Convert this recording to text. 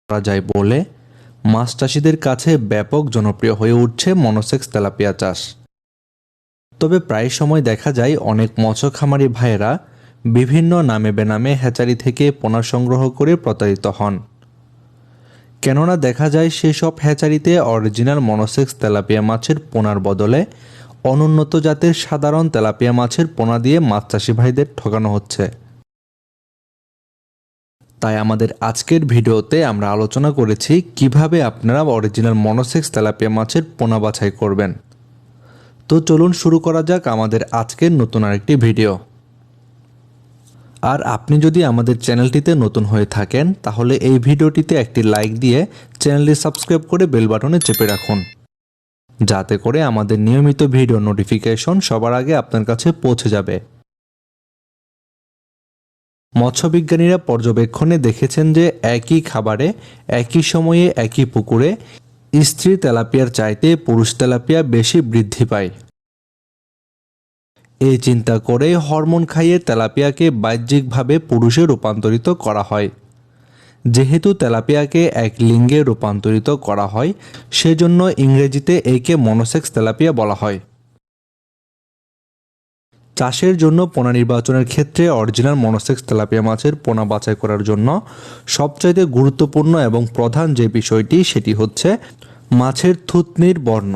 করা যায় বলে মাছ চাষিদের কাছে ব্যাপক জনপ্রিয় হয়ে উঠছে মনোসেক্স তেলাপিয়া চাষ। তবে প্রায় সময় দেখা যায় অনেক মৎস্য খামারি ভাইয়েরা বিভিন্ন নামে বেনামে হ্যাচারি থেকে পোনা সংগ্রহ করে প্রতারিত হন। কেননা দেখা যায় সেসব হ্যাচারিতে অরিজিনাল মনোসেক্স তেলাপিয়া মাছের পোনার বদলে অনুন্নত জাতের সাধারণ তেলাপিয়া মাছের পোনা দিয়ে মাছ চাষি ভাইদের ঠকানো হচ্ছে। তাই আমাদের আজকের ভিডিওতে আমরা আলোচনা করেছি কিভাবে আপনারা অরিজিনাল মনোসেক্স তেলাপিয়া মাছের পোনা বাছাই করবেন। তো চলুন শুরু করা যাক আমাদের আজকের নতুন আরেকটি ভিডিও। আর আপনি যদি আমাদের চ্যানেলটিতে নতুন হয়ে থাকেন তাহলে এই ভিডিওটিতে একটি লাইক দিয়ে চ্যানেলটি সাবস্ক্রাইব করে বেল বাটনে চেপে রাখুন, যাতে করে আমাদের নিয়মিত ভিডিও নোটিফিকেশন সবার আগে আপনার কাছে পৌঁছে যাবে। মৎস্যবিজ্ঞানীরা পর্যবেক্ষণে দেখেছেন যে একই খাবারে একই সময়ে একই পুকুরে স্ত্রী তেলাপিয়ার চাইতে পুরুষ তেলাপিয়া বেশি বৃদ্ধি পায়। এই চিন্তা করে হরমোন খাইয়ে তেলাপিয়াকে বাহ্যিকভাবে পুরুষে রূপান্তরিত করা হয়। যেহেতু তেলাপিয়াকে এক লিঙ্গে রূপান্তরিত করা হয়, সেজন্য ইংরেজিতে একে মনোসেক্স তেলাপিয়া বলা হয়। চাষের জন্য পোনা নির্বাচনের ক্ষেত্রে অরিজিনাল মনোসেক্স তেলাপিয়া মাছের পোনা বাছাই করার জন্য সবচাইতে গুরুত্বপূর্ণ এবং প্রধান যে বিষয়টি সেটি হচ্ছে মাছের থুতনির বর্ণ।